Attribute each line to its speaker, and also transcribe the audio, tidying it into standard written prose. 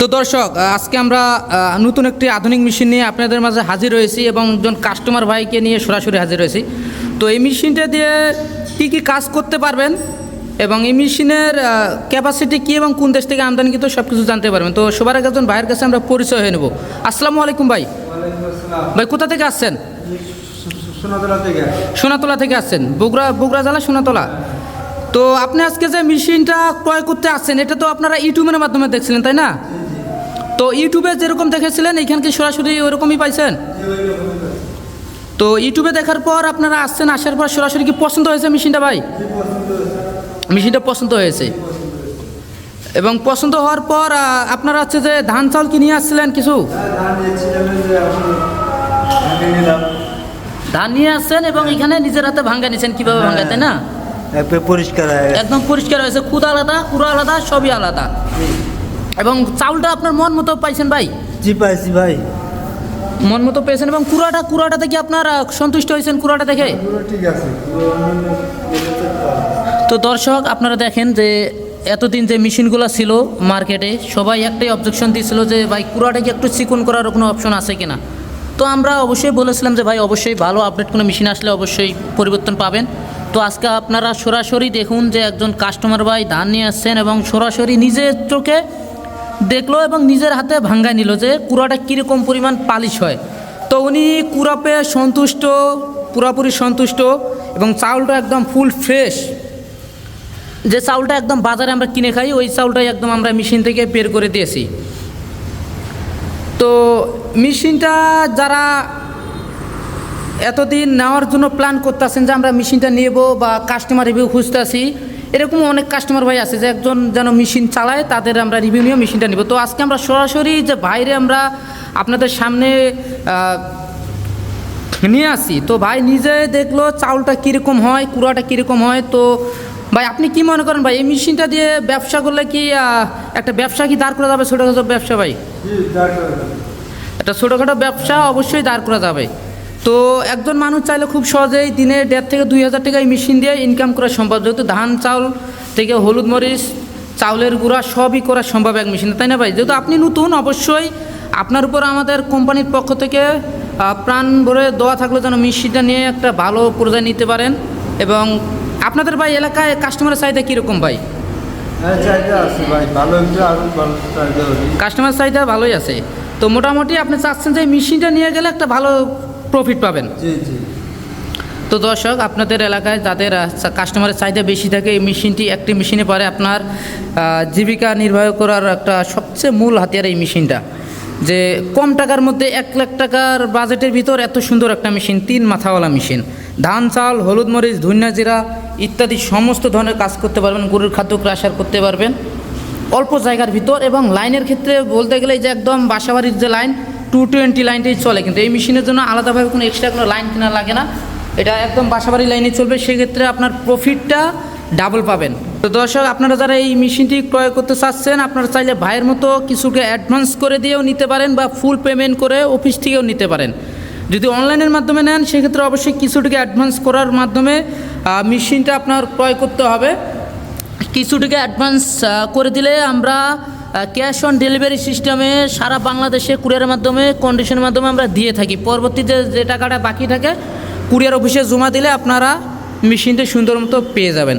Speaker 1: তো দর্শক, আজকে আমরা নতুন একটি আধুনিক মেশিন নিয়ে আপনাদের মাঝে হাজির হয়েছি এবং একজন কাস্টমার ভাইকে নিয়ে সরাসরি হাজির হয়েছি। তো এই মেশিনটা দিয়ে কী কাজ করতে পারবেন এবং এই মেশিনের ক্যাপাসিটি কী এবং কোন দেশ থেকে আমদানিকৃত সব কিছু জানতে পারবেন। তো সবার আগে একজন ভাইয়ের কাছে আমরা পরিচয় হয়ে নেব। আসসালামু আলাইকুম ভাই। ভাই কোথা থেকে আসছেন? সোনাতলা থেকে আসছেন, বগুড়া জেলা সোনাতলা। তো আপনি আজকে যে মেশিনটা ক্রয় করতে আসছেন, এটা তো আপনারা ইউটিউবের মাধ্যমে দেখছিলেন, তাই না? তো ইউটিউবে যেরকম দেখেছিলেন এইখান কি সরাসরি ওরকমই পাইছেন? তো ইউটিউবে দেখার পর আপনারা আসছেন, আসার পর সরাসরি কি পছন্দ হয়েছে মেশিনটা? ভাই মেশিনটা পছন্দ হয়েছে এবং পছন্দ হওয়ার পর আপনারা হচ্ছে যে ধান চাউল কি নিয়ে আসছিলেন? কিছু ধান নিয়ে আসছেন এবং এখানে নিজের হাতে ভাঙ্গা নিয়েছেন। কীভাবে ভাঙ্গা, তাই না? একদম পরিষ্কার হয়েছে, খুদ আলাদা, কুড়া আলাদা, সবই আলাদা। এবং চাউলটা আপনার মন মতো পাইছেন ভাই?
Speaker 2: জি পাইছি ভাই,
Speaker 1: মন মতো পেয়েছেন। এবং কুড়াটা দেখে আপনার সন্তুষ্ট হয়েছেন? কুড়াটা দেখে
Speaker 2: ঠিক আছে।
Speaker 1: তো দর্শক, আপনারা দেখেন যে এতদিন যে মেশিনগুলো ছিল মার্কেটে, সবাই একটাই অবজেকশন দিয়েছিল যে ভাই কুড়াটা কি একটু চিকন করার কোনো অপশন আছে কিনা। তো আমরা অবশ্যই বলেছিলাম যে ভাই অবশ্যই ভালো আপডেট কোনো মেশিন আসলে অবশ্যই পরিবর্তন পাবেন। তো আজকে আপনারা সরাসরি দেখুন যে একজন কাস্টমার ভাই ধান নিয়ে আসছেন এবং সরাসরি নিজের চোখে দেখলো এবং নিজের হাতে ভাঙ্গায় নিল যে কুড়াটা কীরকম পরিমাণ পালিশ হয়। তো উনি কুড়া পেয়ে সন্তুষ্ট, পুরোপুরি সন্তুষ্ট এবং চাউলটা একদম ফুল ফ্রেশ। যে চাউলটা একদম বাজারে আমরা কিনে খাই, ওই চাউলটাই একদম আমরা মেশিন থেকে বের করে দিয়েছি। তো মেশিনটা যারা এতদিন নেওয়ার জন্য প্ল্যান করতেছেন যে আমরা মেশিনটা নেব বা কাস্টমার রিভিউ খুঁজতে আসি, এরকম অনেক কাস্টমার ভাই আছে যে একজন যেন মেশিন চালায়, তাদের আমরা রিভিউ নিয়ে মেশিনটা নেব। তো আজকে আমরা সরাসরি যে বাইরে আমরা আপনাদের সামনে নিয়ে আসি। তো ভাই নিজে দেখলো চাউলটা কীরকম হয়, কুড়াটা কীরকম হয়। তো ভাই আপনি কি মনে করেন ভাই, এই মেশিনটা দিয়ে ব্যবসা করলে কি একটা ব্যবসা কি দাঁড় করা যাবে? ছোটোখাটো ব্যবসা ভাই, একটা ছোটোখাটো ব্যবসা অবশ্যই দাঁড় করা যাবে। তো একজন মানুষ চাইলে খুব সহজেই দিনে 1,500 থেকে 2,000 টাকা এই মেশিন দিয়ে ইনকাম করা সম্ভব, যেহেতু ধান চাউল থেকে হলুদ মরিচ, চাউলের গুঁড়া সবই করা সম্ভব এক মেশিনে, তাই না ভাই? যেহেতু আপনি নতুন, অবশ্যই আপনার উপর আমাদের কোম্পানির পক্ষ থেকে প্রাণ ভরে দেওয়া থাকলো যেন মেশিনটা নিয়ে একটা ভালো পর্যায়ে নিতে পারেন। এবং আপনাদের ভাই এলাকায় কাস্টমারের চাহিদা কীরকম ভাই? কাস্টমার চাহিদা ভালোই আছে। তো মোটামুটি আপনি চাচ্ছেন যে মেশিনটা নিয়ে গেলে একটা ভালো প্রফিট পাবেন। তো দর্শক, আপনাদের এলাকায় যাদের কাস্টমারের চাহিদা বেশি থাকে, এই মেশিনটি একটি মেশিনে পারে আপনার জীবিকা নির্বাহ করার একটা সবচেয়ে মূল হাতিয়ার এই মেশিনটা। যে কম টাকার মধ্যে 1 লাখ টাকার বাজেটের ভিতর এত সুন্দর একটা মেশিন, 3 মাথাওয়ালা মেশিন, ধান চাল, হলুদ মরিচ, ধনিয়া জিরা ইত্যাদি সমস্ত ধরনের কাজ করতে পারবেন, গরুর খাদ্য ক্রাশার করতে পারবেন অল্প জায়গার ভিতর। এবং লাইনের ক্ষেত্রে বলতে গেলে যে একদম বাসাবাড়ির যে লাইন 220 লাইনটাই চলে, কিন্তু এই মেশিনের জন্য আলাদাভাবে কোনো এক্সট্রা কোনো লাইন কেনা লাগে না, এটা একদম বাসাবাড়ি লাইনে চলবে। সেক্ষেত্রে আপনার প্রফিটটা ডাবল পাবেন। তো দর্শক, আপনারা যারা এই মেশিনটি ক্রয় করতে চাচ্ছেন, আপনারা চাইলে ভাইয়ের মতো কিছুকে অ্যাডভান্স করে দিয়েও নিতে পারেন বা ফুল পেমেন্ট করে অফিস থেকেও নিতে পারেন। যদি অনলাইনের মাধ্যমে নেন সেক্ষেত্রে অবশ্যই কিছুটিকে অ্যাডভান্স করার মাধ্যমে মেশিনটা আপনার ক্রয় করতে হবে। কিছুটিকে অ্যাডভান্স করে দিলে আমরা ক্যাশ অন ডেলিভারি সিস্টেমে সারা বাংলাদেশে কুরিয়ারের মাধ্যমে, কন্ডিশনের মাধ্যমে আমরা দিয়ে থাকি। পরবর্তীতে যে টাকাটা বাকি থাকে কুরিয়ার অফিসে জমা দিলে আপনারা মেশিনটা সুন্দর মতো পেয়ে যাবেন।